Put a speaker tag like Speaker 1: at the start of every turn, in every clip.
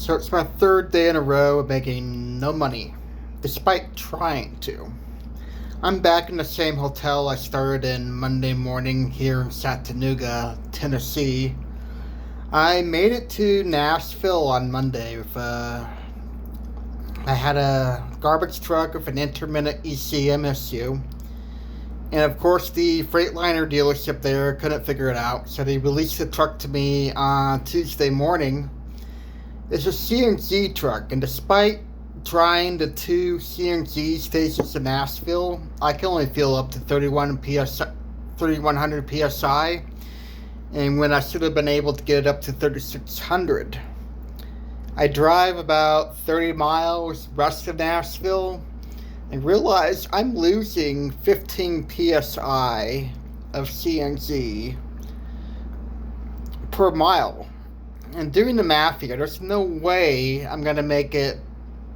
Speaker 1: So it's my third day in a row of making no money, despite trying to. I'm back in the same hotel I started in Monday morning here in Chattanooga, Tennessee. I made it to Nashville on Monday with I had a garbage truck with an intermittent ECM issue. And of course, the Freightliner dealership there couldn't figure it out, so they released the truck to me on Tuesday morning. It's a CNG truck, and despite trying the two CNG stations in Nashville, I can only fill up to 3,100 psi, and when I should have been able to get it up to 3,600. I drive about 30 miles west of Nashville and realize I'm losing 15 psi of CNG per mile. And doing the math here, there's no way I'm going to make it,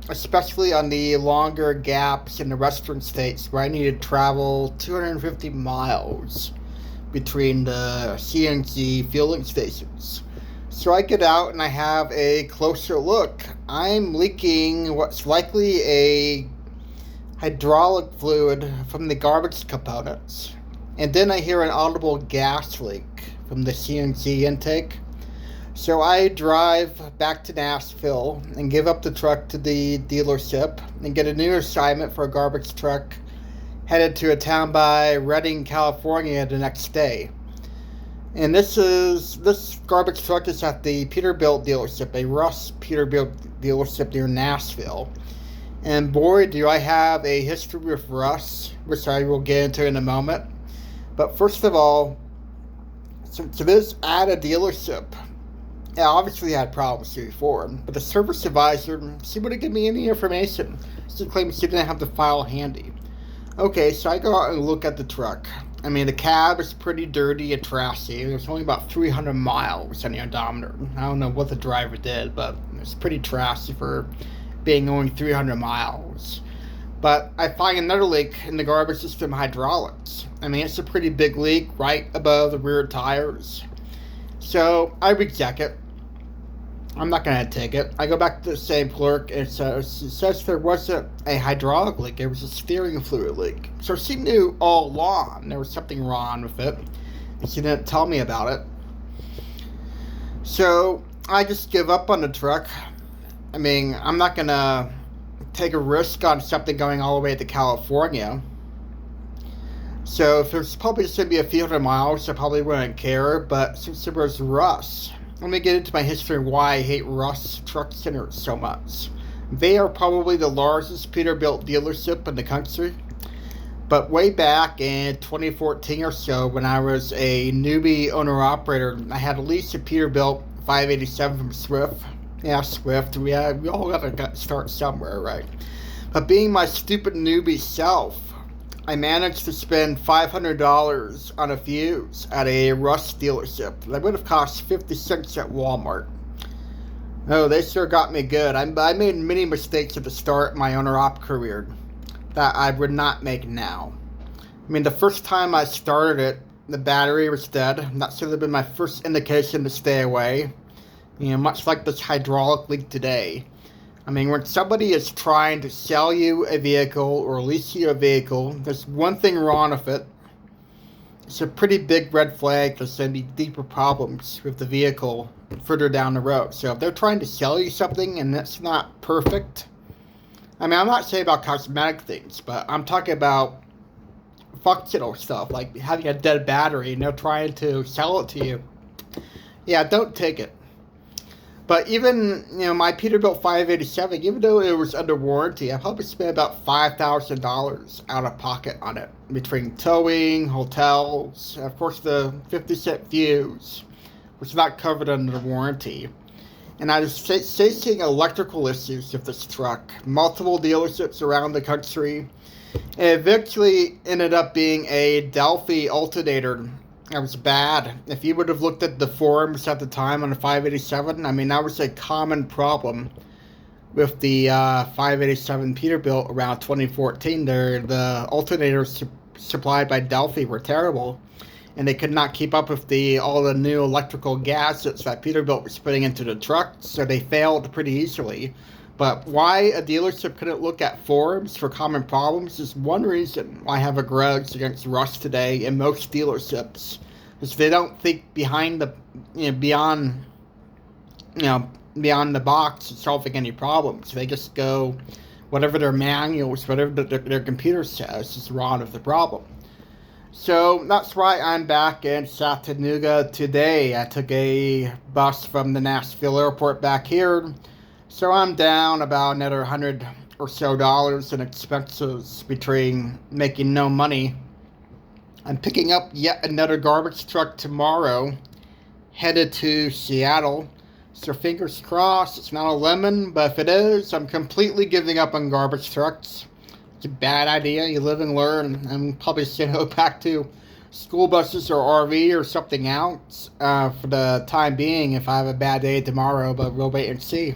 Speaker 1: especially on the longer gaps in the western states where I need to travel 250 miles between the CNG fueling stations. So I get out and I have a closer look. I'm leaking what's likely a hydraulic fluid from the garbage components. And then I hear an audible gas leak from the CNG intake. So I drive back to Nashville and give up the truck to the dealership and get a new assignment for a garbage truck headed to a town by Redding, California the next day. And this garbage truck is at the Peterbilt dealership, a Russ Peterbilt dealership near Nashville. And boy, do I have a history with Russ, which I will get into in a moment. But first of all, since it is at a dealership, I obviously had problems before, but the service advisor, she wouldn't give me any information. She claimed she didn't have the file handy. Okay, so I go out and look at the truck. I mean, the cab is pretty dirty and trashy. There's only about 300 miles on the odometer. I don't know what the driver did, but it's pretty trashy for being only 300 miles. But I find another leak in the garbage system hydraulics. I mean, it's a pretty big leak right above the rear tires. So I reject it. I'm not going to take it. I go back to the same clerk, and it says there wasn't a hydraulic leak. It was a steering fluid leak. So she knew all along there was something wrong with it, and she didn't tell me about it. So I just give up on the truck. I mean, I'm not going to take a risk on something going all the way to California. So if there's probably just going to be a few hundred miles, I probably wouldn't care. But since it was Russ, let me get into my history and why I hate Russ Truck Center so much. They are probably the largest Peterbilt dealership in the country. But way back in 2014 or so, when I was a newbie owner-operator, I had at least a Peterbilt 587 from Swift. Yeah, Swift. We all got to start somewhere, right? But being my stupid newbie self, I managed to spend $500 on a fuse at a Russ dealership. That would have cost 50 cents at Walmart. Oh, they sure got me good. I made many mistakes at the start of my owner-op career that I would not make now. I mean, the first time I started it, the battery was dead. That should have been my first indication to stay away. You know, much like this hydraulic leak today. I mean, when somebody is trying to sell you a vehicle or lease you a vehicle, there's one thing wrong with it. It's a pretty big red flag. There's going to be deeper problems with the vehicle further down the road. So if they're trying to sell you something and it's not perfect, I mean, I'm not saying about cosmetic things, but I'm talking about functional stuff, like having a dead battery and they're trying to sell it to you. Yeah, don't take it. But even, my Peterbilt 587, even though it was under warranty, I probably spent about $5,000 out of pocket on it. Between towing, hotels, of course the 50-cent fuse was not covered under the warranty. And I was facing electrical issues with this truck. Multiple dealerships around the country. And eventually ended up being a Delphi alternator. That was bad. If you would have looked at the forums at the time on the 587, I mean, that was a common problem with the 587 Peterbilt around 2014. The alternators supplied by Delphi were terrible. and they could not keep up with all the new electrical gadgets that Peterbilt was putting into the trucks, so they failed pretty easily. But why a dealership couldn't look at forums for common problems is one reason why I have a grudge against Rush today in most dealerships. Is they don't think beyond the box and solving any problems. They just go whatever their manuals, whatever their computer says is the root of the problem. So that's why I'm back in Chattanooga today. I took a bus from the Nashville airport back here. So I'm down about another $100 or so in expenses between making no money. I'm picking up yet another garbage truck tomorrow, headed to Seattle. So fingers crossed, it's not a lemon, but if it is, I'm completely giving up on garbage trucks. It's a bad idea. You live and learn. I'm probably just going to go back to school buses or RV or something else for the time being if I have a bad day tomorrow, but we'll wait and see.